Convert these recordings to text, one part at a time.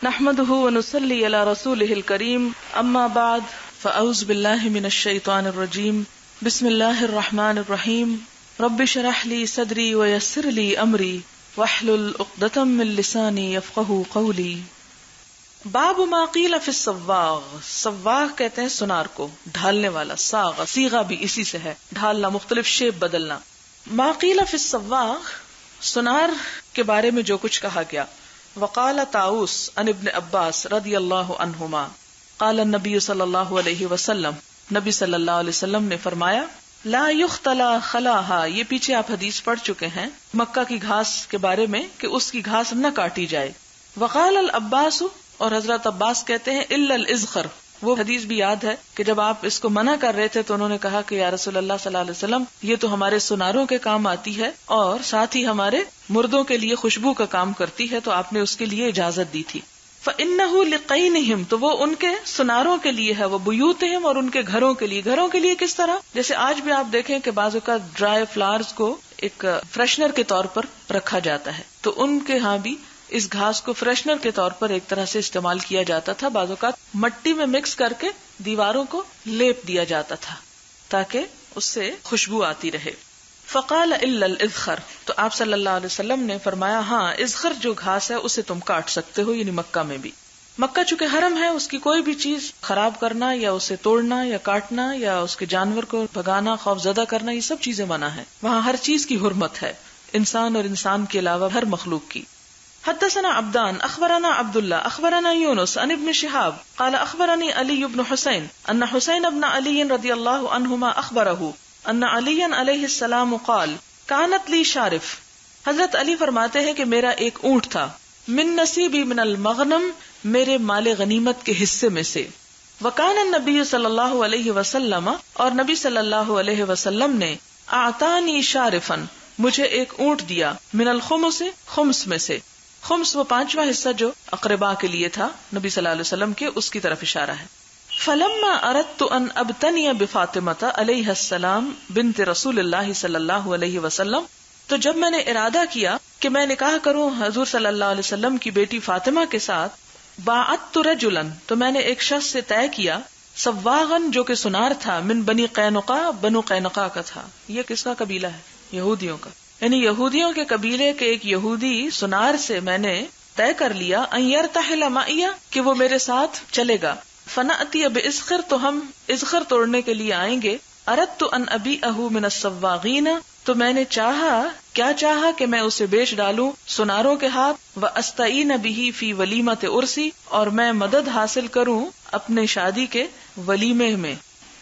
نحمده ونصلي على رسوله الكريم اما بعد فاعوذ بالله من الشيطان الرجيم بسم الله الرحمن الرحيم رب اشرح لي صدري ويسر لي امري واحلل عقدة من لساني يفقهوا قولي. باب ما قیل فی الصواغ. صواغ کہتے ہیں سنار کو، ڈھالنے والا. صاغ صیغہ بھی اسی سے ہے، ڈھالنا، مختلف شیپ بدلنا. ما قیل فی الصواغ، سنار کے بارے میں جو کچھ کہا گیا. وقال طاؤس عن ابن عباس رضی اللہ عنہما قال النبی صلی اللہ علیہ وسلم، نبی صلی اللہ علیہ وسلم نے فرمایا لا یختلا خلاہا. یہ پیچھے آپ حدیث پڑھ چکے ہیں مکہ کی گھاس کے بارے میں کہ اس کی گھاس نہ کاٹی جائے. وقال العباس، اور حضرت عباس کہتے ہیں الا الازخر. وہ حدیث بھی یاد ہے کہ جب آپ اس کو منع کر رہے تھے تو انہوں نے کہا کہ یا رسول اللہ صلی اللہ علیہ وسلم یہ تو ہمارے سناروں کے کام آتی ہے اور ساتھ ہی ہمارے مردوں کے لیے خوشبو کا کام کرتی ہے، تو آپ نے اس کے لیے اجازت دی تھی. فإنه لقینہم، تو وہ ان کے سناروں کے لیے ہے، وہ بیوتہم، اور ان کے گھروں کے لیے. گھروں کے لیے کس طرح؟ جیسے آج بھی آپ دیکھیں کہ بعض اوقات ڈرائی فلاورز کو ایک فریشنر کے طور پر رکھا جاتا ہے، تو ان کے ہاں بھی اس گھاس کو فریشنر کے طور پر ایک طرح سے استعمال کیا جاتا تھا. بعض اوقات مٹی میں مکس کر کے دیواروں کو لیپ دیا جاتا تھا تاکہ اس سے خوشبو آتی رہے. فقال الا الازخر، تو آپ صلی اللہ علیہ وسلم نے فرمایا ہاں ازخر جو گھاس ہے اسے تم کاٹ سکتے ہو، یعنی مکہ میں بھی. مکہ چونکہ حرم ہے، اس کی کوئی بھی چیز خراب کرنا یا اسے توڑنا یا کاٹنا یا اس کے جانور کو بھگانا، خوف زدہ کرنا، یہ سب چیزیں منع ہے. وہاں ہر چیز کی حرمت ہے، انسان اور انسان کے علاوہ ہر مخلوق کی. حدثنا عبدان اخبرنا عبد الله اخبرنا يونس عن ابن شهاب قال اخبرني علي بن حسين ان حسين بن علي رضي الله عنهما اخبره ان عليا عليه السلام قال كانت لي شارف. حضرت علی فرماتے ہیں کہ میرا ایک اونٹ تھا، من نصیبی من المغنم، میرے مال غنیمت کے حصے میں سے. وكان النبي صلی اللہ علیہ وسلم، اور نبی صلی اللہ علیہ وسلم نے اعطانی شارفا، مجھے ایک اونٹ دیا، من الخمس، خمس میں سے. خمس وہ پانچواں حصہ جو اقربا کے لیے تھا نبی صلی اللہ علیہ وسلم کے، اس کی طرف اشارہ ہے. فلما اردت ان ابتنی بفاطمۃ علیہ السلام بنت رسول اللہ صلی اللہ علیہ وسلم، تو جب میں نے ارادہ کیا کہ میں نکاح کروں حضور صلی اللہ علیہ وسلم کی بیٹی فاطمہ کے ساتھ، باعت رجلا، تو میں نے ایک شخص سے طے کیا، سواغن جو کہ سنار تھا، من بنی قینقاع، بنو قینقاع کا تھا. یہ کس کا قبیلہ ہے؟ یہودیوں کا. یعنی یہودیوں کے قبیلے کے ایک یہودی سنار سے میں نے طے کر لیا ان یرتحل معی، کہ وہ میرے ساتھ چلے گا. فنأتی بازخر، تو ہم ازخر توڑنے کے لیے آئیں گے. اردت ان ابیعہ من الصواغین، تو میں نے کیا چاہا کہ میں اسے بیچ ڈالوں سناروں کے ہاتھ. واستعین بہ فی ولیمۃ عرسی، اور میں مدد حاصل کروں اپنے شادی کے ولیمے میں.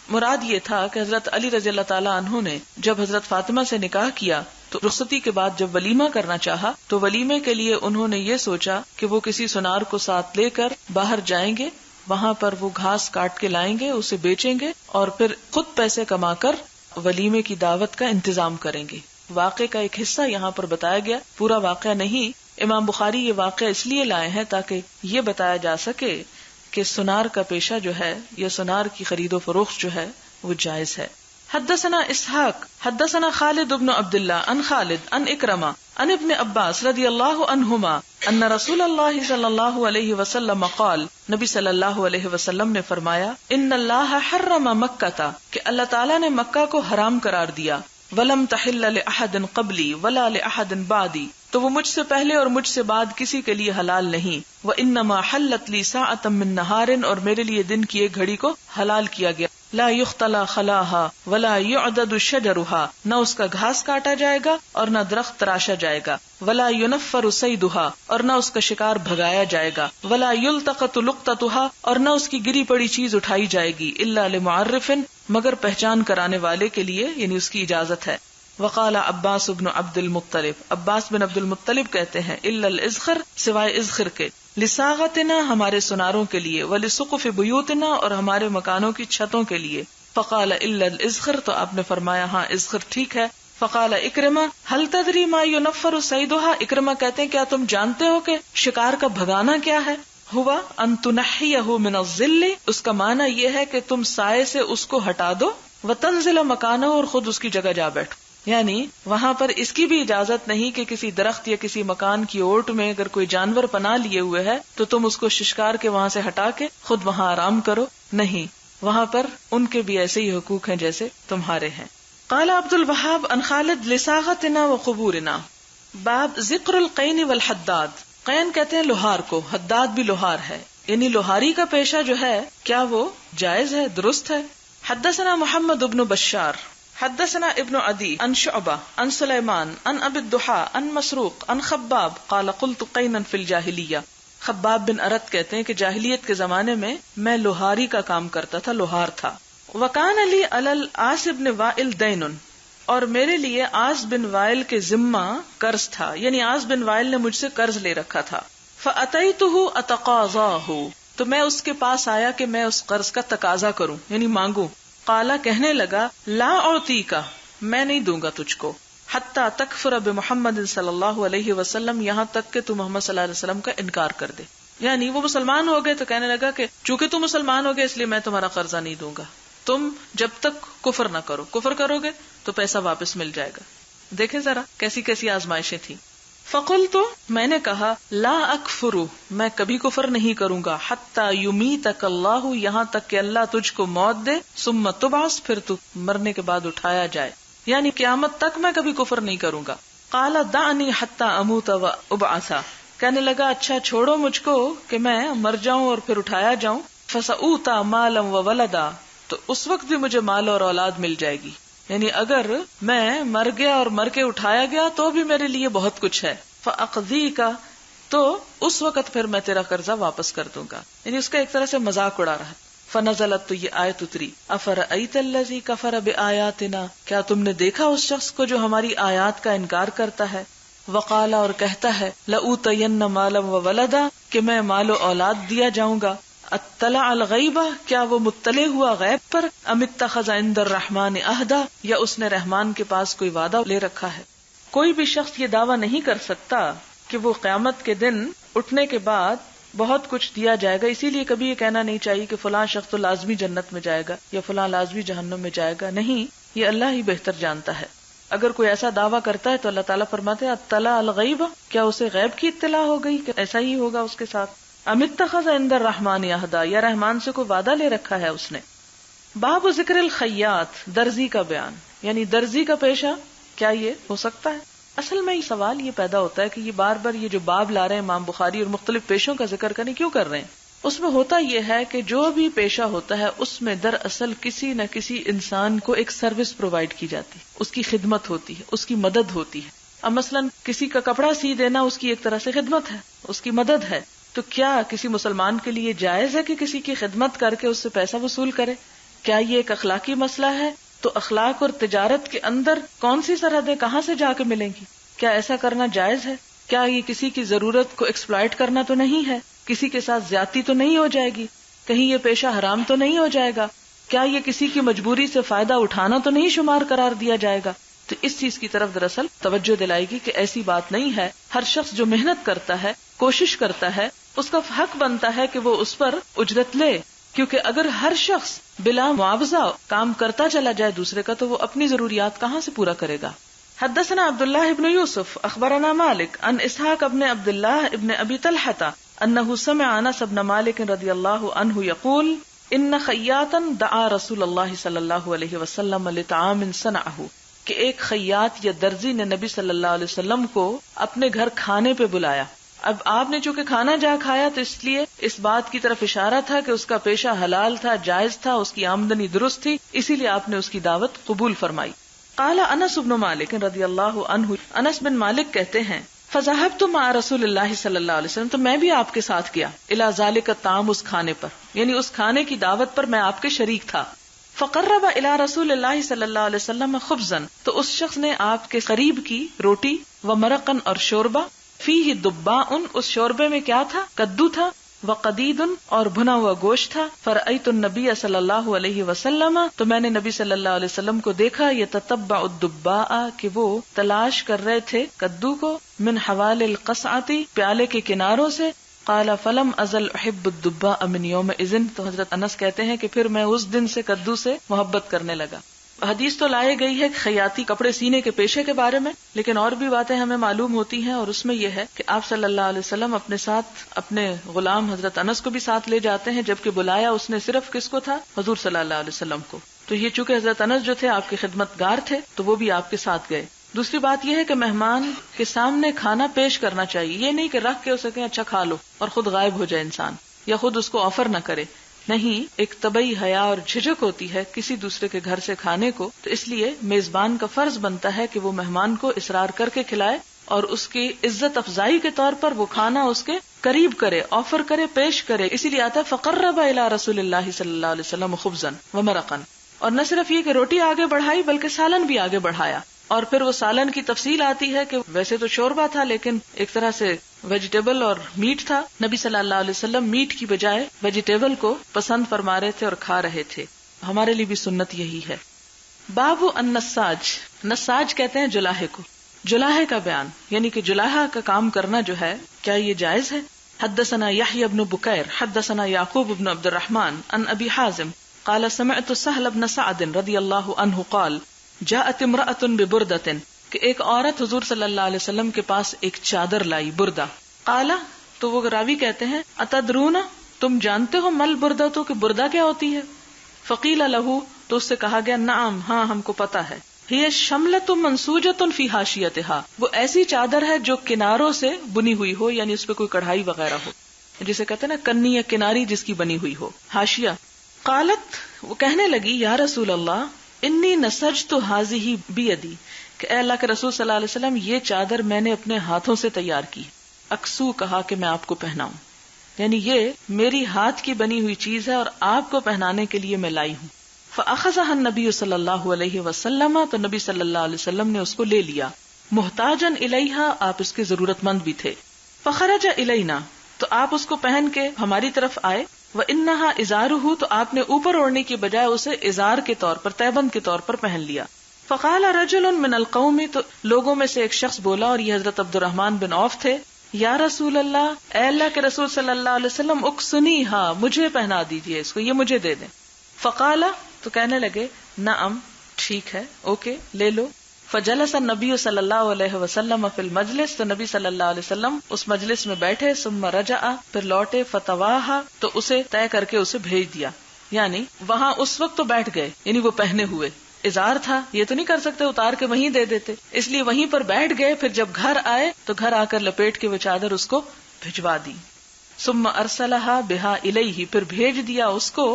مراد یہ تھا کہ حضرت علی رضی اللہ تعالیٰ عنہ نے جب حضرت فاطمہ سے نکاح کیا تو رخصتی کے بعد جب ولیمہ کرنا چاہا تو ولیمے کے لیے انہوں نے یہ سوچا کہ وہ کسی سنار کو ساتھ لے کر باہر جائیں گے، وہاں پر وہ گھاس کاٹ کے لائیں گے، اسے بیچیں گے اور پھر خود پیسے کما کر ولیمے کی دعوت کا انتظام کریں گے. واقعے کا ایک حصہ یہاں پر بتایا گیا، پورا واقعہ نہیں. امام بخاری یہ واقعہ اس لیے لائے ہیں تاکہ یہ بتایا جا سکے کہ سنار کا پیشہ جو ہے یا سنار کی خرید و فروخت جو ہے وہ جائز ہے. حدثنا اسحاق حدثنا خالد بن عبد الله عن خالد عن اکرمہ عن ابن عباس رضی اللہ عنہما ان رسول اللہ صلی اللہ علیہ وسلم قال، نبی صلی اللہ علیہ وسلم نے فرمایا ان اللہ حرم مکہ، کہ اللہ تعالیٰ نے مکہ کو حرام قرار دیا. ولم تحل لأحد قبلی ولا لأحد بعدی، تو وہ مجھ سے پہلے اور مجھ سے بعد کسی کے لیے حلال نہیں. وانما حلت لی ساعۃ من نہار، اور میرے لیے دن کی ایک گھڑی کو حلال کیا گیا. لا یختلا خلاها ولا یعدد شجرها، نہ اس کا گھاس کاٹا جائے گا اور نہ درخت تراشا جائے گا. ولا ينفر صیدها، اور نہ اس کا شکار بھگایا جائے گا. ولا یلتقط لقطتها، اور نہ اس کی گری پڑی چیز اٹھائی جائے گی. الا لمعرف، مگر پہچان کرانے والے کے لیے، یعنی اس کی اجازت ہے. وقال عباس بن عبد المطلب، عباس بن عبد المطلب کہتے ہیں الا الازخر، سوائے ازخر کے، لساغتنا، ہمارے سناروں کے لیے، ولسقف بیوتنا، اور ہمارے مکانوں کی چھتوں کے لیے. فقال الا الازخر، تو آپ نے فرمایا ہاں ازخر ٹھیک ہے. فقال اکرمہ هل تدری ما ينفر صیدها، اکرمہ کہتے ہیں کیا تم جانتے ہو کہ شکار کا بھگانا کیا ہے؟ ہوا ان تنحیہ من الظل، اس کا معنی یہ ہے کہ تم سائے سے اس کو ہٹا دو. وتنزل مکانہ، اور خود اس کی جگہ جا بیٹھو. یعنی وہاں پر اس کی بھی اجازت نہیں کہ کسی درخت یا کسی مکان کی اوٹ میں اگر کوئی جانور پناہ لیے ہوئے ہے تو تم اس کو ششکار کے وہاں سے ہٹا کے خود وہاں آرام کرو. نہیں، وہاں پر ان کے بھی ایسے ہی حقوق ہیں جیسے تمہارے ہیں. قال عبد الوهاب عن خالد لساغتنا وقبورنا باب ذکر القین والحداد. قین کہتے ہیں لوہار کو، حداد بھی لوہار ہے، یعنی لوہاری کا پیشہ جو ہے کیا وہ جائز ہے، درست ہے. حدثنا محمد بن بشار حدثنا ابن عدی عن شعبہ عن سلیمان عن ابی الضحى عن مسروق عن خباب قال قلت قینا فی الجاہلیہ. خباب بن ارت کہتے ہیں کہ جاہلیت کے زمانے میں لوہاری کا کام کرتا تھا، لوہار تھا. وکان لی علی العاص بن وائل دین، اور میرے لیے عاص بن وائل کے ذمہ قرض تھا، یعنی عاص بن وائل نے مجھ سے قرض لے رکھا تھا. فأتیتہ اتقاضاہ، تو میں اس کے پاس آیا کہ میں اس قرض کا تقاضا کروں، یعنی مانگوں. قالا، کہنے لگا، لا اعطیک، میں نہیں دوں گا تجھ کو، حتی تکفر بمحمد صلی اللہ علیہ وسلم، یہاں تک کہ تو محمد صلی اللہ علیہ وسلم کا انکار کر دے. یعنی وہ مسلمان ہو گئے تو کہنے لگا کہ چونکہ تم مسلمان ہو گئے اس لیے میں تمہارا قرضہ نہیں دوں گا، تم جب تک کفر نہ کرو، کفر کرو گے تو پیسہ واپس مل جائے گا. دیکھیں ذرا کیسی کیسی آزمائشیں تھیں. فقلت، میں نے کہا، لا اکفر، میں کبھی کفر نہیں کروں گا، حتی یمیتک اللہ، یہاں تک کہ اللہ تجھ کو موت دے، ثم تبعث، پھر تو مرنے کے بعد اٹھایا جائے، یعنی قیامت تک میں کبھی کفر نہیں کروں گا. قال دعنی حتی اموت و ابعث، کہنے لگا اچھا چھوڑو مجھ کو کہ میں مر جاؤں اور پھر اٹھایا جاؤں. فسأوتا مالا و ولدا، تو اس وقت بھی مجھے مال اور اولاد مل جائے گی، یعنی اگر میں مر گیا اور مر کے اٹھایا گیا تو بھی میرے لیے بہت کچھ ہے. فاقضیک، تو اس وقت پھر میں تیرا قرضہ واپس کر دوں گا، یعنی اس کا ایک طرح سے مذاق اڑا رہا. فنزلت، تو یہ آیت اتری، افرأیت الذی کفر بآیاتنا، کیا تم نے دیکھا اس شخص کو جو ہماری آیات کا انکار کرتا ہے. وقال، اور کہتا ہے، لأوتین مالا وولدا، کہ میں مال و اولاد دیا جاؤں گا. اطلع الغیبہ، کیا وہ مطلع ہوا غیب پر. ام اتخذ عند الرحمن عہدا، یا اس نے رحمان کے پاس کوئی وعدہ لے رکھا ہے. کوئی بھی شخص یہ دعویٰ نہیں کر سکتا کہ وہ قیامت کے دن اٹھنے کے بعد بہت کچھ دیا جائے گا. اسی لیے کبھی یہ کہنا نہیں چاہیے کہ فلاں شخص تو لازمی جنت میں جائے گا یا فلاں لازمی جہنم میں جائے گا. نہیں، یہ اللہ ہی بہتر جانتا ہے. اگر کوئی ایسا دعویٰ کرتا ہے تو اللہ تعالیٰ فرماتے ہیں اطلع الغیب، کیا اسے غیب کی اطلاع ہو گئی کہ ایسا ہی ہوگا اس کے ساتھ. ام اتخذ عند الرحمن عہدا، یا رحمان سے کوئی وعدہ لے رکھا ہے اس نے. باب ذکر الخیاط، درزی کا بیان، یعنی درزی کا پیشہ کیا یہ ہو سکتا ہے. اصل میں یہ سوال یہ پیدا ہوتا ہے کہ یہ بار بار یہ جو باب لا رہے ہیں امام بخاری اور مختلف پیشوں کا ذکر کرنے کیوں کر رہے ہیں. اس میں ہوتا یہ ہے کہ جو بھی پیشہ ہوتا ہے اس میں دراصل کسی نہ کسی انسان کو ایک سروس پرووائڈ کی جاتی، اس کی خدمت ہوتی ہے، اس کی مدد ہوتی ہے. اب مثلا کسی کا کپڑا سی دینا اس کی ایک طرح سے خدمت ہے، اس کی مدد ہے. تو کیا کسی مسلمان کے لیے جائز ہے کہ کسی کی خدمت کر کے اس سے پیسہ وصول کرے؟ کیا یہ ایک اخلاقی مسئلہ ہے؟ تو اخلاق اور تجارت کے اندر کون سی سرحدیں کہاں سے جا کے ملیں گی؟ کیا ایسا کرنا جائز ہے؟ کیا یہ کسی کی ضرورت کو ایکسپلائٹ کرنا تو نہیں ہے؟ کسی کے ساتھ زیادتی تو نہیں ہو جائے گی؟ کہیں یہ پیشہ حرام تو نہیں ہو جائے گا؟ کیا یہ کسی کی مجبوری سے فائدہ اٹھانا تو نہیں شمار قرار دیا جائے گا؟ تو اس چیز کی طرف دراصل توجہ دلائے گی کہ ایسی بات نہیں ہے. ہر شخص جو محنت کرتا ہے، کوشش کرتا ہے، اس کا حق بنتا ہے کہ وہ اس پر اجرت لے، کیونکہ اگر ہر شخص بلا معاوضہ کام کرتا چلا جائے دوسرے کا تو وہ اپنی ضروریات کہاں سے پورا کرے گا. حدثنا عبداللہ ابن یوسف اخبرنا مالک عن اسحاق ابن عبداللہ ابن ابی طلحہ انہ سمع انس بن مالک رضی اللہ عنہ یقول ان خیاطا دعا رسول اللہ صلی اللہ علیہ وسلم لطعام صنعہ، کہ ایک خیاط یا درزی نے نبی صلی اللہ علیہ وسلم کو اپنے گھر کھانے پہ بلایا. اب آپ نے چونکہ کھانا جا کھایا تو اس لیے اس بات کی طرف اشارہ تھا کہ اس کا پیشہ حلال تھا، جائز تھا، اس کی آمدنی درست تھی، اسی لیے آپ نے اس کی دعوت قبول فرمائی. قال انس بن مالک رضی اللہ عنہ، انس بن مالک کہتے ہیں فذهبت مع رسول اللہ صلی اللہ علیہ وسلم، تو میں بھی آپ کے ساتھ گیا، الى ذلك الطعام، اس کھانے پر، یعنی اس کھانے کی دعوت پر میں آپ کے شریک تھا. فقرب الى رسول اللہ صلی اللہ علیہ وسلم خبزا، تو اس شخص نے آپ کے قریب کی روٹی، ومرقا، اور شوربہ، فیہ دباء، اس شوربے میں کیا تھا؟ کدو تھا، وقدید، اور بھنا ہوا گوشت تھا. فرأیت النبی صلی اللہ علیہ وسلم، تو میں نے نبی صلی اللہ علیہ وسلم کو دیکھا، یتتبع الدباء، کہ وہ تلاش کر رہے تھے کدو کو، من حوال القصعۃ، پیالے کے کناروں سے. قال فلم ازل احب الدباء من یومئذ، تو حضرت انس کہتے ہیں کہ پھر میں اس دن سے کدو سے محبت کرنے لگا. حدیث تو لائی گئی ہے خیاطی کپڑے سینے کے پیشے کے بارے میں، لیکن اور بھی باتیں ہمیں معلوم ہوتی ہیں، اور اس میں یہ ہے کہ آپ صلی اللہ علیہ وسلم اپنے ساتھ اپنے غلام حضرت انس کو بھی ساتھ لے جاتے ہیں، جبکہ بلایا اس نے صرف کس کو تھا؟ حضور صلی اللہ علیہ وسلم کو. تو یہ چونکہ حضرت انس جو تھے آپ کے خدمت گار تھے تو وہ بھی آپ کے ساتھ گئے. دوسری بات یہ ہے کہ مہمان کے سامنے کھانا پیش کرنا چاہیے، یہ نہیں کہ رکھ کے اسے کہیں اچھا کھا لو اور خود غائب ہو جائے انسان، یا خود اس کو آفر نہ کرے. نہیں، ایک طبعی حیا اور جھجک ہوتی ہے کسی دوسرے کے گھر سے کھانے کو، تو اس لیے میزبان کا فرض بنتا ہے کہ وہ مہمان کو اصرار کر کے کھلائے اور اس کی عزت افزائی کے طور پر وہ کھانا اس کے قریب کرے، آفر کرے، پیش کرے. اسی لیے آتا ہے فقرب الی رسول اللہ صلی اللہ علیہ وسلم خبزا ومرقا، اور نہ صرف یہ کہ روٹی آگے بڑھائی بلکہ سالن بھی آگے بڑھایا. اور پھر وہ سالن کی تفصیل آتی ہے کہ ویسے تو شوربہ تھا لیکن ایک طرح سے ویجیٹیبل اور میٹ تھا. نبی صلی اللہ علیہ وسلم میٹ کی بجائے ویجیٹیبل کو پسند فرما رہے تھے اور کھا رہے تھے. ہمارے لیے بھی سنت یہی ہے. باب النساج، نساج کہتے ہیں جلاہے کو. جلاہے کا بیان یعنی کہ جلاہا کا کام کرنا جو ہے کیا یہ جائز ہے؟ حدثنا یحیی بن بکیر حدثنا یعقوب بن عبد الرحمن عن ابی حازم قال سمعت سہل بن سعد رضی اللہ عنہ قال جاءت امرأة ببردۃ، کہ ایک عورت حضور صلی اللہ علیہ وسلم کے پاس ایک چادر لائی، بردہ. قال، تو وہ راوی کہتے ہیں اتدرون، تم جانتے ہو مل بردہ، تو کہ بردہ کیا ہوتی ہے؟ فقیل لہ، تو اس سے کہا گیا نعم، ہاں ہم کو پتا ہے. ہی شملۃ منسوجۃ فی حاشیتھا، وہ ایسی چادر ہے جو کناروں سے بنی ہوئی ہو، یعنی اس پہ کوئی کڑھائی وغیرہ ہو، جسے کہتے ہیں نا کنی یا کناری جس کی بنی ہوئی ہو، حاشیہ. قالت، وہ کہنے لگی یا رسول اللہ انی نسجت ہذہ بیدی، کہ اے اللہ کے رسول صلی اللہ علیہ وسلم یہ چادر میں نے اپنے ہاتھوں سے تیار کی. اکسو، کہا کہ میں آپ کو پہناؤں، یعنی یہ میری ہاتھ کی بنی ہوئی چیز ہے اور آپ کو پہنانے کے لیے میں لائی ہوں. فاخذها النبی صلی اللہ علیہ وسلم، تو نبی صلی اللہ علیہ وسلم نے اس کو لے لیا. محتاجا الیہا، آپ اس کے ضرورت مند بھی تھے. فخرج الینا، تو آپ اس کو پہن کے ہماری طرف آئے. وانہا ازارہ، تو آپ نے اوپر اوڑھنے کی بجائے اسے ازار کے طور پر، تہبند کے طور پر پہن لیا. فقال رجل من القوم، تو لوگوں میں سے ایک شخص بولا، اور یہ حضرت عبد الرحمن بن عوف تھے. یا رسول اللہ، اے اللہ کے رسول صلی اللہ علیہ وسلم اکسنی، ہاں مجھے پہنا دیجئے اس کو، یہ مجھے دے دیں. فقال، تو کہنے لگے نعم، ٹھیک ہے، اوکے لے لو. فجلس النبی صلی اللہ علیہ وسلم فی المجلس، تو نبی صلی اللہ علیہ وسلم اس مجلس میں بیٹھے. ثم رجع، پھر لوٹے. فتواہا، تو اسے طے کر کے اسے بھیج دیا، یعنی وہاں اس وقت تو بیٹھ گئے، یعنی وہ پہنے ہوئے ازار تھا، یہ تو نہیں کر سکتے اتار کے وہیں دے دیتے، اس لیے وہیں پر بیٹھ گئے. پھر جب گھر آئے تو گھر آ کر لپیٹ کے وہ چادر اس کو بھجوا دی. ثم ارسلها بها الیہ، پھر بھیج دیا اس کو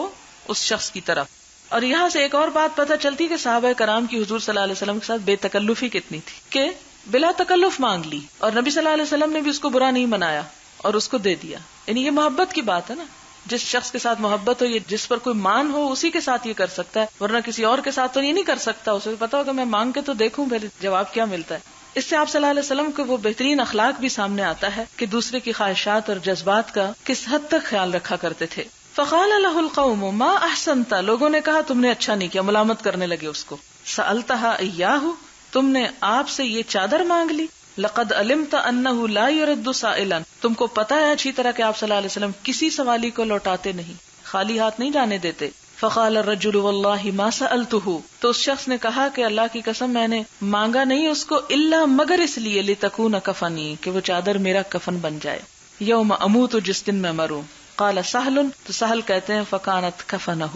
اس شخص کی طرف. اور یہاں سے ایک اور بات پتہ چلتی کہ صحابہ کرام کی حضور صلی اللہ علیہ وسلم کے ساتھ بے تکلفی کتنی تھی، کہ بلا تکلف مانگ لی، اور نبی صلی اللہ علیہ وسلم نے بھی اس کو برا نہیں منایا اور اس کو دے دیا. یعنی یہ محبت کی بات ہے نا، جس شخص کے ساتھ محبت ہو، یہ جس پر کوئی مان ہو، اسی کے ساتھ یہ کر سکتا ہے، ورنہ کسی اور کے ساتھ تو یہ نہیں کر سکتا. اسے پتا ہوگا میں مانگ کے تو دیکھوں پھر جواب کیا ملتا ہے. اس سے آپ صلی اللہ علیہ وسلم کے وہ بہترین اخلاق بھی سامنے آتا ہے کہ دوسرے کی خواہشات اور جذبات کا کس حد تک خیال رکھا کرتے تھے. فقال له القوم ما احسنت، لوگوں نے کہا تم نے اچھا نہیں کیا، ملامت کرنے لگے اس کو. سألتها ایاہ، تم نے آپ سے یہ چادر مانگ لی. لقد علمت انه لا يرد سائلا، تم کو پتا ہے اچھی طرح کہ آپ صلی اللہ علیہ وسلم کسی سوالی کو لوٹاتے نہیں، خالی ہاتھ نہیں جانے دیتے. فقال الرجل والله ما سألته، تو اس شخص نے کہا کہ اللہ کی قسم میں نے مانگا نہیں اس کو، الا مگر اس لیے لتكون کفنی، کہ وہ چادر میرا کفن بن جائے، یوم اموت، جس دن میں مروں. قال سہل، تو سہل کہتے ہیں فکانت کفنہ،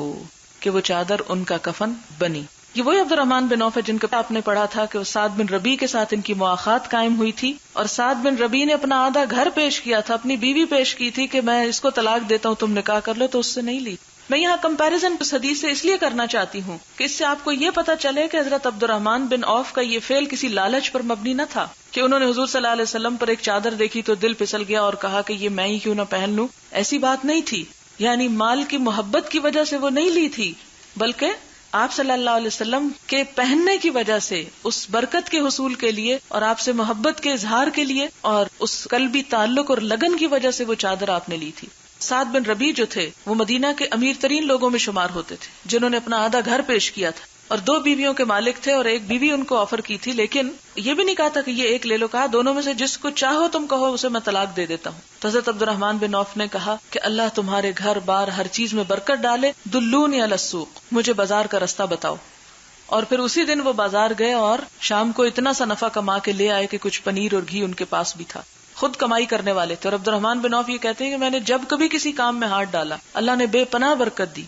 کہ وہ چادر ان کا کفن بنی. یہ وہی عبد الرحمن بن عوف جن کا آپ نے پڑھا تھا کہ وہ سعد بن ربیع کے ساتھ ان کی مواخات قائم ہوئی تھی، اور سعد بن ربیع نے اپنا آدھا گھر پیش کیا تھا، اپنی بیوی پیش کی تھی کہ میں اس کو طلاق دیتا ہوں، تم نکاح کر لو، تو اس سے نہیں لی. میں یہاں کمپیریزن اس حدیث سے اس لیے کرنا چاہتی ہوں کہ اس سے آپ کو یہ پتا چلے کہ حضرت عبد الرحمن بن عوف کا یہ فعل کسی لالچ پر مبنی نہ تھا کہ انہوں نے حضور صلی اللہ علیہ وسلم پر ایک چادر دیکھی تو دل پھسل گیا اور کہا کہ یہ میں ہی کیوں نہ پہن لوں. ایسی بات نہیں تھی، یعنی مال کی محبت کی وجہ سے وہ نہیں لی تھی، بلکہ آپ صلی اللہ علیہ وسلم کے پہننے کی وجہ سے، اس برکت کے حصول کے لیے اور آپ سے محبت کے اظہار کے لیے اور اس قلبی تعلق اور لگن کی وجہ سے وہ چادر آپ نے لی تھی. سعد بن ربیع جو تھے وہ مدینہ کے امیر ترین لوگوں میں شمار ہوتے تھے، جنہوں نے اپنا آدھا گھر پیش کیا تھا، اور 2 بیویوں کے مالک تھے، اور ایک بیوی ان کو آفر کی تھی، لیکن یہ بھی نہیں کہا تھا کہ یہ ایک لے لو، کہا دونوں میں سے جس کو چاہو تم کہو اسے میں طلاق دے دیتا ہوں. تو حضرت عبد الرحمن بن عوف نے کہا کہ اللہ تمہارے گھر بار ہر چیز میں برکت ڈالے، دلونی علی السوق، مجھے بازار کا رستہ بتاؤ. اور پھر اسی دن وہ بازار گئے اور شام کو اتنا سا نفع کما کے لے آئے کہ کچھ پنیر اور گھی ان کے پاس بھی تھا. خود کمائی کرنے والے تھے. اور عبد الرحمن بن عوف یہ کہتے ہیں کہ میں نے جب کبھی کسی کام میں ہاتھ ڈالا اللہ نے بے پناہ برکت دی.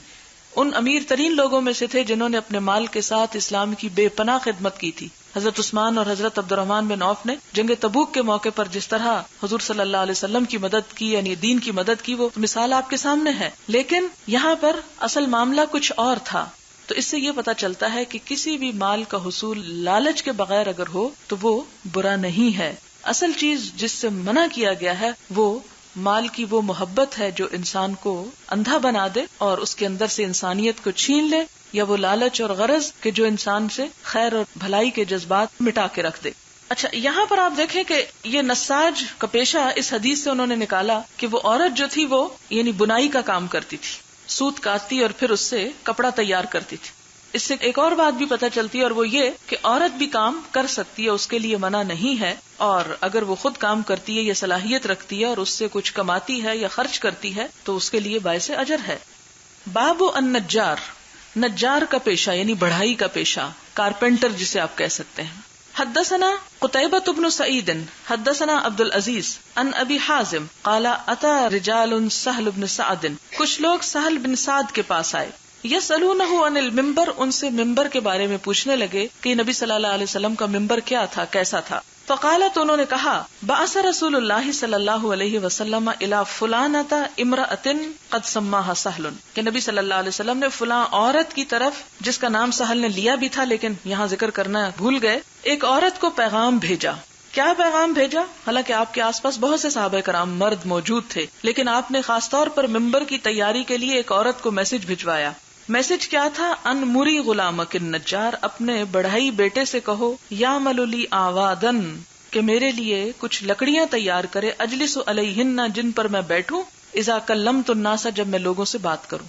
ان امیر ترین لوگوں میں سے تھے جنہوں نے اپنے مال کے ساتھ اسلام کی بے پناہ خدمت کی تھی. حضرت عثمان اور حضرت عبد الرحمن بن عوف نے جنگ تبوک کے موقع پر جس طرح حضور صلی اللہ علیہ وسلم کی مدد کی, یعنی دین کی مدد کی, وہ مثال آپ کے سامنے ہے. لیکن یہاں پر اصل معاملہ کچھ اور تھا. تو اس سے یہ پتا چلتا ہے کہ کسی بھی مال کا حصول لالچ کے بغیر اگر ہو تو وہ برا نہیں ہے. اصل چیز جس سے منع کیا گیا ہے وہ مال کی وہ محبت ہے جو انسان کو اندھا بنا دے اور اس کے اندر سے انسانیت کو چھین لے, یا وہ لالچ اور غرض کہ جو انسان سے خیر اور بھلائی کے جذبات مٹا کے رکھ دے. اچھا, یہاں پر آپ دیکھیں کہ یہ نساج کا پیشہ اس حدیث سے انہوں نے نکالا کہ وہ عورت جو تھی وہ یعنی بنائی کا کام کرتی تھی, سوت کاٹتی اور پھر اس سے کپڑا تیار کرتی تھی. اس سے ایک اور بات بھی پتہ چلتی ہے اور وہ یہ کہ عورت بھی کام کر سکتی ہے, اس کے لیے منع نہیں ہے, اور اگر وہ خود کام کرتی ہے یا صلاحیت رکھتی ہے اور اس سے کچھ کماتی ہے یا خرچ کرتی ہے تو اس کے لیے باعث اجر ہے. باب النجار, نجار کا پیشہ یعنی بڑھائی کا پیشہ, کارپینٹر جسے آپ کہہ سکتے ہیں. حدثنا قتيبة بن سعيد حدثنا عبد العزيز عن ابي حازم قال اتى رجال سهل بن سعد, کچھ لوگ سہل بن سعد کے پاس آئے. یسألونہ عن المنبر, ان سے ممبر کے بارے میں پوچھنے لگے کہ نبی صلی اللہ علیہ وسلم کا ممبر کیا تھا, کیسا تھا. فقالت, انہوں نے کہا, بعث رسول اللہ صلی اللہ علیہ وسلم الى فلانۃ امرأۃ قد سماها سہل, کہ نبی صلی اللہ علیہ وسلم نے فلاں عورت کی طرف جس کا نام سہل نے لیا بھی تھا لیکن یہاں ذکر کرنا بھول گئے, ایک عورت کو پیغام بھیجا. کیا پیغام بھیجا؟ حالانکہ آپ کے آس پاس بہت سے صحابہ کرام مرد موجود تھے, لیکن آپ نے خاص طور پر ممبر کی تیاری کے لیے ایک عورت کو میسج بھجوایا. میسج کیا تھا؟ ان مری غلامک النجار, اپنے بڑھئی بیٹے سے کہو, یا ملولی آوادن, کہ میرے لیے کچھ لکڑیاں تیار کرے, اجلس علیہن, جن پر میں بیٹھوں, اذا کلمت الناس, جب میں لوگوں سے بات کروں.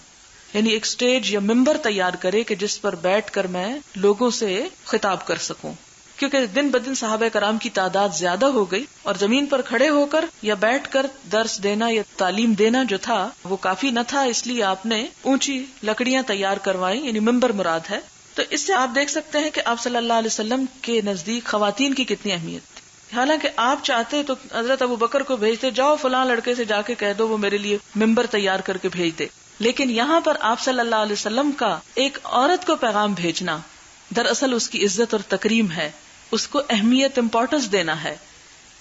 یعنی ایک سٹیج یا ممبر تیار کرے کہ جس پر بیٹھ کر میں لوگوں سے خطاب کر سکوں, کیونکہ دن بدن صحابہ کرام کی تعداد زیادہ ہو گئی اور زمین پر کھڑے ہو کر یا بیٹھ کر درس دینا یا تعلیم دینا جو تھا وہ کافی نہ تھا, اس لیے آپ نے اونچی لکڑیاں تیار کروائی, یعنی ممبر مراد ہے. تو اس سے آپ دیکھ سکتے ہیں کہ آپ صلی اللہ علیہ وسلم کے نزدیک خواتین کی کتنی اہمیت تھی. حالانکہ آپ چاہتے تو حضرت ابو بکر کو بھیجتے, جاؤ فلاں لڑکے سے جا کے کہہ دو وہ میرے لیے ممبر تیار کر کے بھیج دے. لیکن یہاں پر آپ صلی اللہ علیہ وسلم کا ایک عورت کو پیغام بھیجنا دراصل اس کی عزت اور تکریم ہے, اس کو اہمیت, امپورٹنس دینا ہے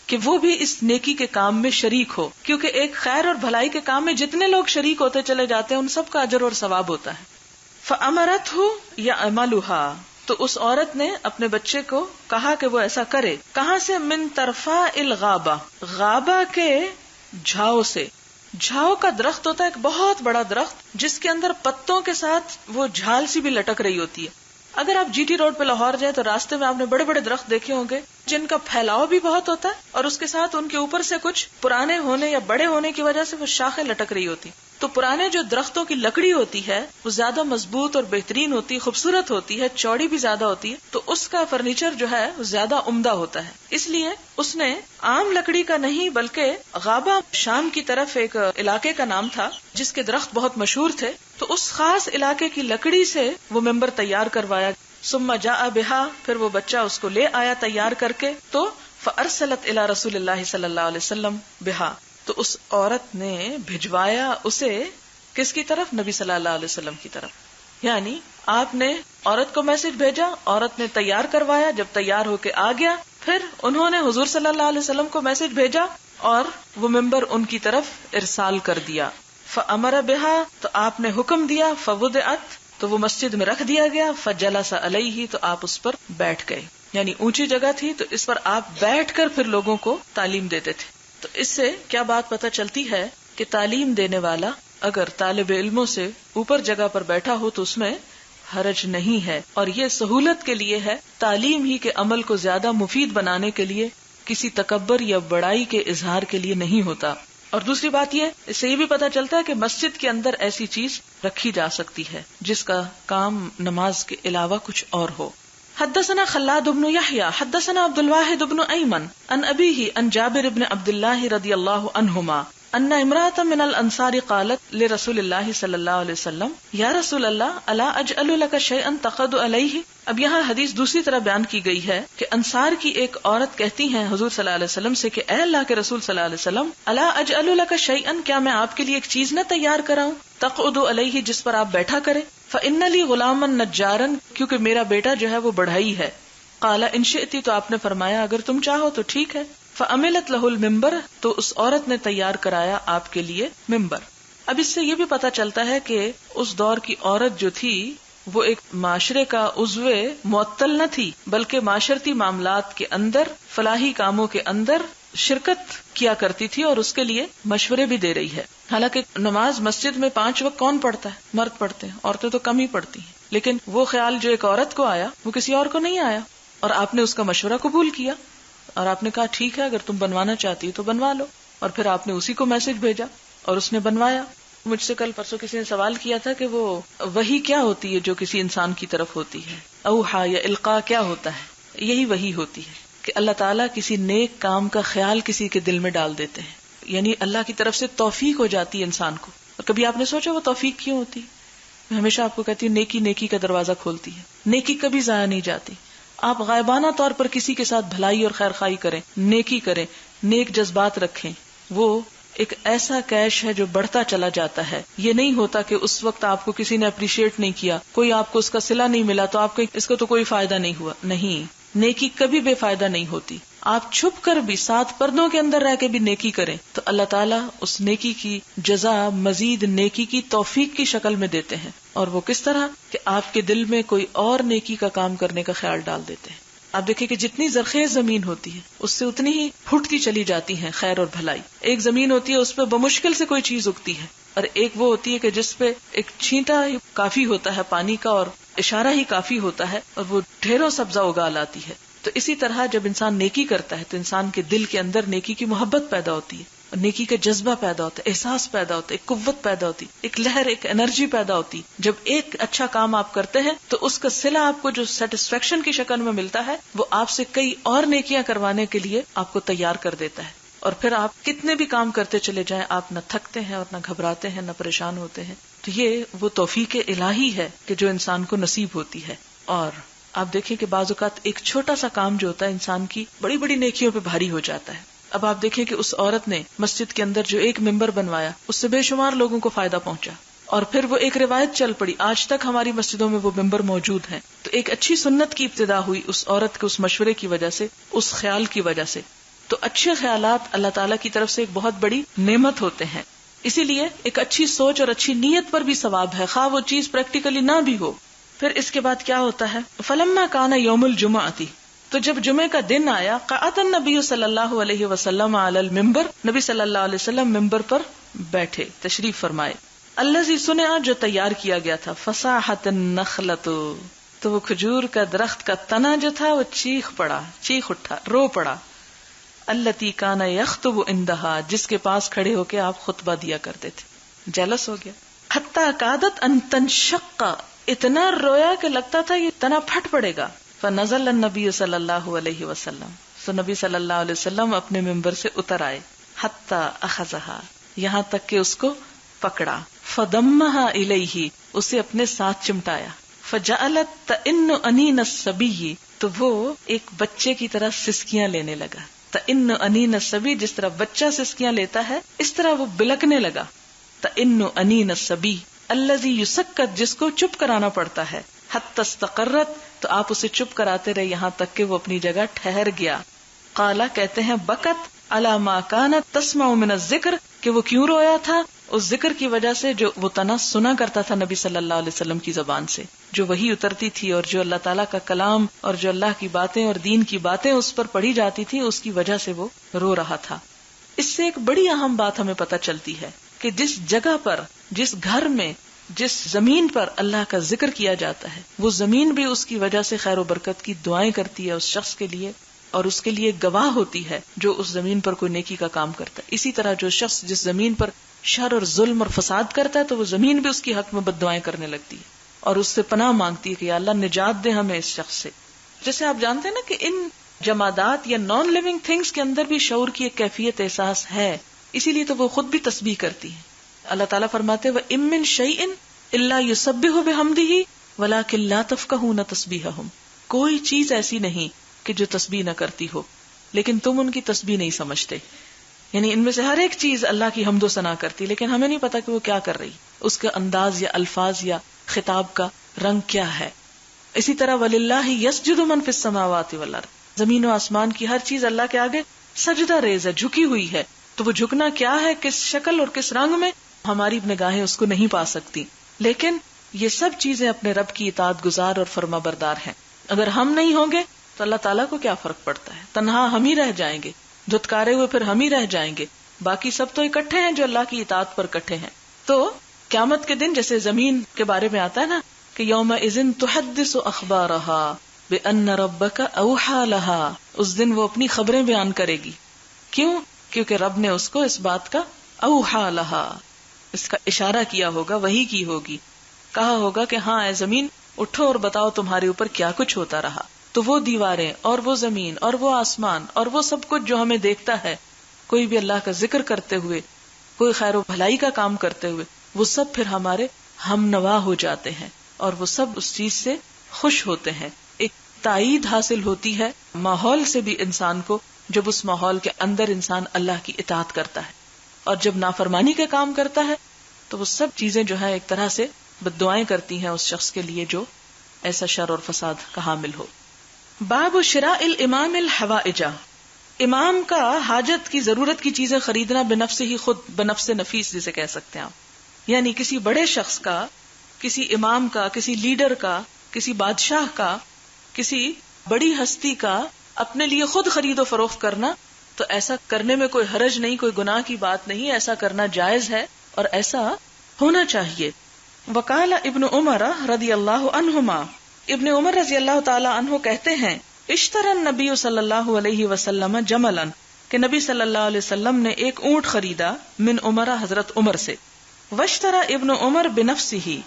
کہ وہ بھی اس نیکی کے کام میں شریک ہو, کیونکہ ایک خیر اور بھلائی کے کام میں جتنے لوگ شریک ہوتے چلے جاتے ہیں ان سب کا اجر اور ثواب ہوتا ہے. فَأَمَرَتْهُ يَعْمَلُهَا, تو اس عورت نے اپنے بچے کو کہا کہ وہ ایسا کرے. کہاں سے؟ من طرفاء الغابہ, غابہ کے جھاؤ سے. جھاؤ کا درخت ہوتا ہے ایک بہت بڑا درخت جس کے اندر پتوں کے ساتھ وہ جھال سی بھی لٹک رہی ہوتی ہے. اگر آپ جی ٹی روڈ پہ لاہور جائیں تو راستے میں آپ نے بڑے بڑے درخت دیکھے ہوں گے جن کا پھیلاؤ بھی بہت ہوتا ہے اور اس کے ساتھ ان کے اوپر سے کچھ پرانے ہونے یا بڑے ہونے کی وجہ سے وہ شاخیں لٹک رہی ہوتی. تو پرانے جو درختوں کی لکڑی ہوتی ہے وہ زیادہ مضبوط اور بہترین ہوتی ہے, خوبصورت ہوتی ہے, چوڑی بھی زیادہ ہوتی ہے, تو اس کا فرنیچر جو ہے وہ زیادہ عمدہ ہوتا ہے. اس لیے اس نے عام لکڑی کا نہیں بلکہ غابہ, شام کی طرف ایک علاقے کا نام تھا جس کے درخت بہت مشہور تھے, تو اس خاص علاقے کی لکڑی سے وہ ممبر تیار کروایا. ثم جاء بها, پھر وہ بچہ اس کو لے آیا تیار کر کے. تو فارسلت الى رسول اللہ صلی اللہ علیہ وسلم بها, تو اس عورت نے بھجوایا اسے کس کی طرف؟ نبی صلی اللہ علیہ وسلم کی طرف. یعنی آپ نے عورت کو میسج بھیجا, عورت نے تیار کروایا, جب تیار ہو کے آ گیا پھر انہوں نے حضور صلی اللہ علیہ وسلم کو میسج بھیجا اور وہ ممبر ان کی طرف ارسال کر دیا. فامر بها, تو آپ نے حکم دیا. فوضعت, تو وہ مسجد میں رکھ دیا گیا. فجلس علیہ, تو آپ اس پر بیٹھ گئے. یعنی اونچی جگہ تھی تو اس پر آپ بیٹھ کر پھر لوگوں کو تعلیم دیتے تھے. تو اس سے کیا بات پتہ چلتی ہے کہ تعلیم دینے والا اگر طالب علموں سے اوپر جگہ پر بیٹھا ہو تو اس میں حرج نہیں ہے, اور یہ سہولت کے لیے ہے, تعلیم ہی کے عمل کو زیادہ مفید بنانے کے لیے, کسی تکبر یا بڑائی کے اظہار کے لیے نہیں ہوتا. اور دوسری بات یہ, اس سے یہ بھی پتہ چلتا ہے کہ مسجد کے اندر ایسی چیز رکھی جا سکتی ہے جس کا کام نماز کے علاوہ کچھ اور ہو. حدثنا خلاد بن یحییٰ حدثنا عبد الواحد بن ایمن عن ابیہ عن جابر بن عبد اللہ رضی اللہ عنہما ان امرأة من الانصار قالت لرسول اللہ صلی اللہ علیہ وسلم یا رسول اللہ الا اجعل لك شيئا تقعد علیہ. اب یہاں حدیث دوسری طرح بیان کی گئی ہے کہ انصار کی ایک عورت کہتی ہیں حضور صلی اللہ علیہ وسلم سے کہ اے اللہ کے رسول صلی اللہ علیہ وسلم الا اجعل لك شيئا، کیا میں آپ کے لیے ایک چیز نہ تیار کراؤں تقعد علیہ جس پر آپ بیٹھا کریں. فإن لي غلاما نجارا، کیونکہ میرا بیٹا جو ہے وہ بڑھئی ہے. قال ان شئتی، تو آپ نے فرمایا اگر تم چاہو تو ٹھیک ہے. فعملت له المنبر، تو اس عورت نے تیار کرایا آپ کے لیے ممبر. اب اس سے یہ بھی پتا چلتا ہے کہ اس دور کی عورت جو تھی وہ ایک معاشرے کا عضو معطل نہ تھی، بلکہ معاشرتی معاملات کے اندر، فلاحی کاموں کے اندر شرکت کیا کرتی تھی اور اس کے لیے مشورے بھی دے رہی ہے. حالانکہ نماز مسجد میں 5 وقت کون پڑھتا ہے؟ مرد پڑھتے ہیں، عورتیں تو کم ہی پڑھتی ہیں. لیکن وہ خیال جو ایک عورت کو آیا وہ کسی اور کو نہیں آیا، اور آپ نے اس کا مشورہ قبول کیا اور آپ نے کہا ٹھیک ہے اگر تم بنوانا چاہتی تو بنوا لو. اور پھر آپ نے اسی کو میسج بھیجا اور اس نے بنوایا. مجھ سے کل پرسوں کسی نے سوال کیا تھا کہ وہ وحی کیا ہوتی ہے جو کسی انسان کی طرف ہوتی ہے، اوحا یا القا کیا ہوتا ہے؟ یہی وحی ہوتی ہے کہ اللہ تعالیٰ کسی نیک کام کا خیال کسی کے دل میں ڈال دیتے ہیں، یعنی اللہ کی طرف سے توفیق ہو جاتی ہے انسان کو. اور کبھی آپ نے سوچا وہ توفیق کیوں ہوتی؟ میں ہمیشہ آپ کو کہتی ہوں نیکی نیکی کا دروازہ کھولتی ہے، نیکی کبھی ضائع نہیں جاتی. آپ غائبانہ طور پر کسی کے ساتھ بھلائی اور خیر خواہی کریں، نیکی کریں، نیک جذبات رکھیں، وہ ایک ایسا کیش ہے جو بڑھتا چلا جاتا ہے. یہ نہیں ہوتا کہ اس وقت آپ کو کسی نے اپریشیٹ نہیں کیا، کوئی آپ کو اس کا صلہ نہیں ملا تو آپ کو اس کو تو کوئی فائدہ نہیں ہوا. نہیں، نیکی کبھی بے فائدہ نہیں ہوتی. آپ چھپ کر بھی 7 پردوں کے اندر رہ کے بھی نیکی کریں تو اللہ تعالیٰ اس نیکی کی جزا مزید نیکی کی توفیق کی شکل میں دیتے ہیں. اور وہ کس طرح کہ آپ کے دل میں کوئی اور نیکی کا کام کرنے کا خیال ڈال دیتے ہیں. آپ دیکھیں کہ جتنی زرخیز زمین ہوتی ہے اس سے اتنی ہی پھوٹتی چلی جاتی ہیں خیر اور بھلائی. ایک زمین ہوتی ہے اس پہ بمشکل سے کوئی چیز اگتی ہے، اور ایک وہ ہوتی ہے کہ جس پہ ایک چھینٹا ہی کافی ہوتا ہے پانی کا اور اشارہ ہی کافی ہوتا ہے اور وہ ڈھیروں سبزہ اگا لاتی ہے. تو اسی طرح جب انسان نیکی کرتا ہے تو انسان کے دل کے اندر نیکی کی محبت پیدا ہوتی ہے، اور نیکی کا جذبہ پیدا ہوتا ہے، احساس پیدا ہوتا ہے، ایک قوت پیدا ہوتی، ایک لہر، ایک انرجی پیدا ہوتی. جب ایک اچھا کام آپ کرتے ہیں تو اس کا صلہ آپ کو جو سیٹسفیکشن کی شکل میں ملتا ہے وہ آپ سے کئی اور نیکیاں کروانے کے لیے آپ کو تیار کر دیتا ہے. اور پھر آپ کتنے بھی کام کرتے چلے جائیں آپ نہ تھکتے ہیں اور نہ گھبراتے ہیں، نہ پریشان ہوتے ہیں. تو یہ وہ توفیق الہی ہے کہ جو انسان کو نصیب ہوتی ہے. اور آپ دیکھیں کہ بعض اوقات ایک چھوٹا سا کام جو ہوتا ہے انسان کی بڑی بڑی نیکیوں پہ بھاری ہو جاتا ہے. اب آپ دیکھیں کہ اس عورت نے مسجد کے اندر جو ایک ممبر بنوایا اس سے بے شمار لوگوں کو فائدہ پہنچا، اور پھر وہ ایک روایت چل پڑی، آج تک ہماری مسجدوں میں وہ ممبر موجود ہیں. تو ایک اچھی سنت کی ابتدا ہوئی اس عورت کے اس مشورے کی وجہ سے، اس خیال کی وجہ سے. تو اچھے خیالات اللہ تعالیٰ کی طرف سے ایک بہت بڑی نعمت ہوتے ہیں. اسی لیے ایک اچھی سوچ اور اچھی نیت پر بھی ثواب ہے، خواہ وہ چیز پریکٹیکلی نہ بھی ہو. پھر اس کے بعد کیا ہوتا ہے، فلما کان یوم الجمعہ، تو جب جمعے کا دن آیا، قعد النبی صلی اللہ علیہ وسلم علی المنبر، نبی صلی اللہ علیہ وسلم ممبر پر بیٹھے، تشریف فرمائے. الذی صنع، جو تیار کیا گیا تھا، فصاحت النخلۃ، تو وہ کھجور کا درخت کا تنا جو تھا وہ چیخ اٹھا، رو پڑا. التی کان یخطب عندہا، جس کے پاس کھڑے ہو کے آپ خطبہ دیا کرتے تھے. جیلس ہو گیا. حتی کادت ان تنشق، اتنا رویا کہ لگتا تھا یہ تنا پھٹ پڑے گا. فنزل النبی صلی اللہ علیہ وسلم، تو نبی صلی اللہ علیہ وسلم اپنے ممبر سے اتر آئے. حتی اخذہا، یہاں تک کہ اس کو پکڑا. فضمہا الیہ، اسے اپنے ساتھ چمٹایا. فجعلت تئن انین الصبی، تو وہ ایک بچے کی طرح سسکیاں لینے لگا. تئن انین الصبی، جس طرح بچہ سسکیاں لیتا ہے اس طرح وہ بلکنے لگا. تئن انین الصبی الذی یسکت، جس کو چپ کرانا پڑتا ہے. حتی استقرت، تو آپ اسے چپ کراتے رہے یہاں تک کہ وہ اپنی جگہ ٹھہر گیا. قالا، کہتے ہیں بکت علی ما کانت تسمع من الذکر، کہ وہ کیوں رویا تھا؟ اس ذکر کی وجہ سے جو وہ تنا سنا کرتا تھا نبی صلی اللہ علیہ وسلم کی زبان سے، جو وحی اترتی تھی اور جو اللہ تعالیٰ کا کلام اور جو اللہ کی باتیں اور دین کی باتیں اس پر پڑھی جاتی تھی، اس کی وجہ سے وہ رو رہا تھا. اس سے ایک بڑی اہم بات ہمیں پتہ چلتی ہے کہ جس جگہ پر، جس گھر میں، جس زمین پر اللہ کا ذکر کیا جاتا ہے، وہ زمین بھی اس کی وجہ سے خیر و برکت کی دعائیں کرتی ہے اس شخص کے لیے، اور اس کے لیے گواہ ہوتی ہے جو اس زمین پر کوئی نیکی کا کام کرتا ہے. اسی طرح جو شخص جس زمین پر شر اور ظلم اور فساد کرتا ہے تو وہ زمین بھی اس کی حق میں بد دعائیں کرنے لگتی ہے اور اس سے پناہ مانگتی ہے کہ یا اللہ نجات دے ہمیں اس شخص سے. جیسے آپ جانتے ہیں نا کہ ان جمادات یا نان لیونگ تھنگز کے اندر بھی شعور کی ایک کیفیت احساس ہے. اسی لیے تو وہ خود بھی تسبیح کرتی ہیں. اللہ تعالیٰ فرماتے وَإِن مِّن شَيْءٍ إِلَّا يُسَبِّحُ بِحَمْدِهِ وَلَٰكِن لَّا تَفْقَهُونَ تَسْبِيحَهُم. کوئی چیز ایسی نہیں کہ جو تسبیح نہ کرتی ہو، لیکن تم ان کی تسبیح نہیں سمجھتے. یعنی ان میں سے ہر ایک چیز اللہ کی حمد و ثنا کرتی، لیکن ہمیں نہیں پتا کہ وہ کیا کر رہی، اس کا انداز یا الفاظ یا خطاب کا رنگ کیا ہے. اسی طرح وَلِلَّهِ يَسْجُدُ مَن فِي السَّمَاوَاتِ وَالْأَرْضِ. زمین و آسمان کی ہر چیز اللہ کے آگے سجدہ ریز ہے، جھکی ہوئی ہے. تو وہ جھکنا کیا ہے، کس شکل اور کس رنگ میں، ہماری نگاہیں اس کو نہیں پا سکتی. لیکن یہ سب چیزیں اپنے رب کی اطاعت گزار اور فرما بردار ہیں. اگر ہم نہیں ہوں گے تو اللہ تعالیٰ کو کیا فرق پڑتا ہے، تنہا ہم ہی رہ جائیں گے، دھتکارے ہوئے پھر ہم ہی رہ جائیں گے. باقی سب تو اکٹھے ہیں جو اللہ کی اطاعت پر اکٹھے ہیں. تو قیامت کے دن جیسے زمین کے بارے میں آتا ہے نا کہ یومئذ تحدث اخبارها بان ربک اوحی لها، اس دن وہ اپنی خبریں بیان کرے گی. کیوں؟ کیونکہ رب نے اس کو اس بات کا اوحی لها، اس کا اشارہ کیا ہوگا، وحی کی ہوگی، کہا ہوگا کہ ہاں اے زمین اٹھو اور بتاؤ تمہارے اوپر کیا کچھ ہوتا رہا. تو وہ دیواریں اور وہ زمین اور وہ آسمان اور وہ سب کچھ جو ہمیں دیکھتا ہے، کوئی بھی اللہ کا ذکر کرتے ہوئے، کوئی خیر و بھلائی کا کام کرتے ہوئے، وہ سب پھر ہمارے ہم نوا ہو جاتے ہیں اور وہ سب اس چیز سے خوش ہوتے ہیں. ایک تائید حاصل ہوتی ہے ماحول سے بھی انسان کو، جب اس ماحول کے اندر انسان اللہ کی اطاعت کرتا ہے. اور جب نافرمانی کے کام کرتا ہے تو وہ سب چیزیں جو ہے ایک طرح سے بددعائیں کرتی ہیں اس شخص کے لیے جو ایسا شر اور فساد کا حامل ہو. باب شراء الامام الحوائج. امام کا حاجت کی ضرورت کی چیزیں خریدنا بنفس ہی، خود بنفس نفیس جسے کہہ سکتے ہیں آپ. یعنی کسی بڑے شخص کا، کسی امام کا، کسی لیڈر کا، کسی بادشاہ کا، کسی بڑی ہستی کا اپنے لیے خود خرید و فروخت کرنا، تو ایسا کرنے میں کوئی حرج نہیں، کوئی گناہ کی بات نہیں، ایسا کرنا جائز ہے اور ایسا ہونا چاہیے. وقال ابن عمر رضی اللہ عنہما، ابن عمر رضی اللہ تعالی عنہ کہتے ہیں اشترى النبی صلی اللہ علیہ وسلم جملا، کہ نبی صلی اللہ علیہ وسلم نے ایک اونٹ خریدا، من عمر حضرت عمر سے. واشترى ابن عمر بنفسه،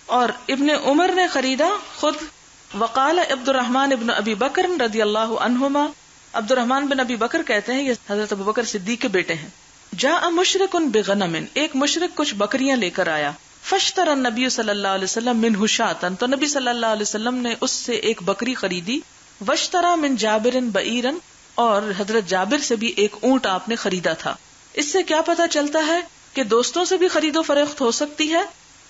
اور ابن عمر نے خریدا خود. وقال عبد الرحمن ابن ابی بکر رضی اللہ عنہما، عبد الرحمن بن ابی بکر کہتے ہیں، یہ حضرت ابو بکر صدیق کے بیٹے ہیں. جاء مشرک بغنم، ایک مشرک کچھ بکریاں لے کر آیا. فاشترى النبی صلی اللہ علیہ وسلم منہ شاۃ، تو نبی صلی اللہ علیہ وسلم نے اس سے ایک بکری خریدی. واشترى من جابر بعیرا، اور حضرت جابر سے بھی ایک اونٹ آپ نے خریدا تھا. اس سے کیا پتہ چلتا ہے کہ دوستوں سے بھی خرید و فروخت ہو سکتی ہے،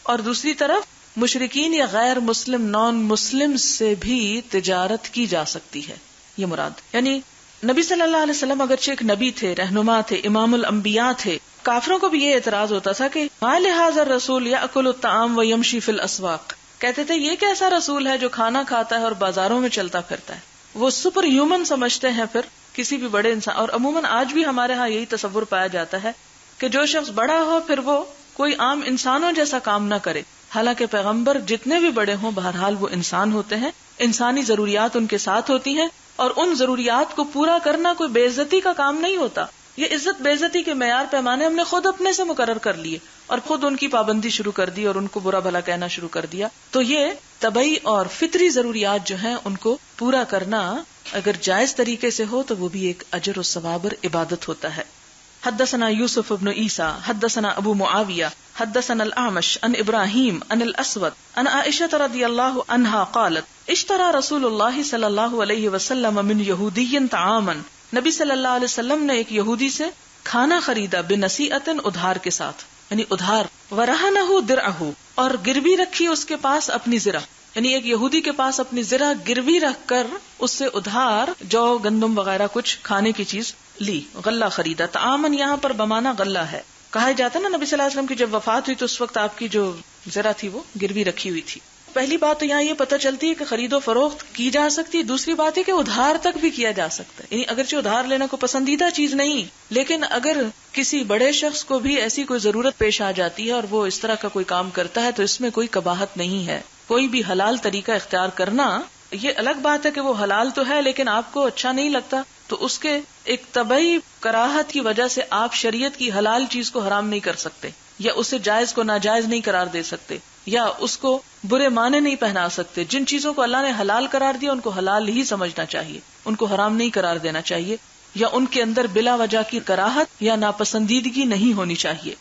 اور دوسری طرف مشرکین یا غیر مسلم نان مسلم سے بھی تجارت کی جا سکتی ہے. یہ مراد، یعنی نبی صلی اللہ علیہ وسلم اگرچہ ایک نبی تھے، رہنما تھے، امام الانبیاء تھے، کافروں کو بھی یہ اعتراض ہوتا تھا کہ ما لہذا الرسول یاکل الطعام ویمشی فی الاسواق. کہتے تھے یہ کیسا رسول ہے جو کھانا کھاتا ہے اور بازاروں میں چلتا پھرتا ہے. وہ سپر ہیومن سمجھتے ہیں پھر کسی بھی بڑے انسان. اور عموماً آج بھی ہمارے ہاں یہی تصور پایا جاتا ہے کہ جو شخص بڑا ہو پھر وہ کوئی عام انسانوں جیسا کام نہ کرے. حالانکہ پیغمبر جتنے بھی بڑے ہوں بہرحال وہ انسان ہوتے ہیں، انسانی ضروریات ان کے ساتھ ہوتی ہیں، اور ان ضروریات کو پورا کرنا کوئی بے عزتی کا کام نہیں ہوتا. یہ عزت بے عزتی کے معیار پیمانے ہم نے خود اپنے سے مقرر کر لیے اور خود ان کی پابندی شروع کر دی اور ان کو برا بھلا کہنا شروع کر دیا. تو یہ طبعی اور فطری ضروریات جو ہیں ان کو پورا کرنا اگر جائز طریقے سے ہو تو وہ بھی ایک اجر و ثواب اور عبادت ہوتا ہے. حدثنا یوسف بن عیسیٰ حدثنا ابو معاویہ حدثنا الاعمش عن ابراہیم عن الاسود عن عائشہ رضی اللہ عنہا قالت اشترى رسول اللہ صلی اللہ علیہ وسلم من یہودی طعاما، نبی صلی اللہ علیہ وسلم نے ایک یہودی سے کھانا خریدا، بنصیحۃ ادھار کے ساتھ، یعنی ادھار. ورہنہ درعہ، اور گروی رکھی اس کے پاس اپنی زرہ، یعنی ایک یہودی کے پاس اپنی زرہ گروی رکھ کر اس سے ادھار جو گندم وغیرہ کچھ کھانے کی چیز لی، غلہ خریدا. تعامن یہاں پر بمانا غلہ ہے. کہا جاتا ہے نا نبی صلی اللہ علیہ وسلم کی جب وفات ہوئی تو اس وقت آپ کی جو زرہ تھی وہ گروی رکھی ہوئی تھی. پہلی بات تو یہاں یہ پتہ چلتی ہے کہ خرید و فروخت کی جا سکتی ہے. دوسری بات ہے کہ ادھار تک بھی کیا جا سکتا ہے، یعنی اگرچہ ادھار لینا کوئی پسندیدہ چیز نہیں، لیکن اگر کسی بڑے شخص کو بھی ایسی کوئی ضرورت پیش آ جاتی ہے اور وہ اس طرح کا کوئی کام کرتا ہے تو اس میں کوئی قباحت نہیں ہے. کوئی بھی حلال طریقہ اختیار کرنا، یہ الگ بات ہے کہ وہ حلال تو ہے لیکن آپ کو اچھا نہیں لگتا تو اس کے ایک طبعی کراہت کی وجہ سے آپ شریعت کی حلال چیز کو حرام نہیں کر سکتے، یا اسے جائز کو ناجائز نہیں قرار دے سکتے، یا اس کو برے معنی نہیں پہنا سکتے. جن چیزوں کو اللہ نے حلال قرار دیا ان کو حلال ہی سمجھنا چاہیے، ان کو حرام نہیں قرار دینا چاہیے. یا ان کے اندر بلا وجہ کی کراہت یا ناپسندیدگی نہیں ہونی چاہیے.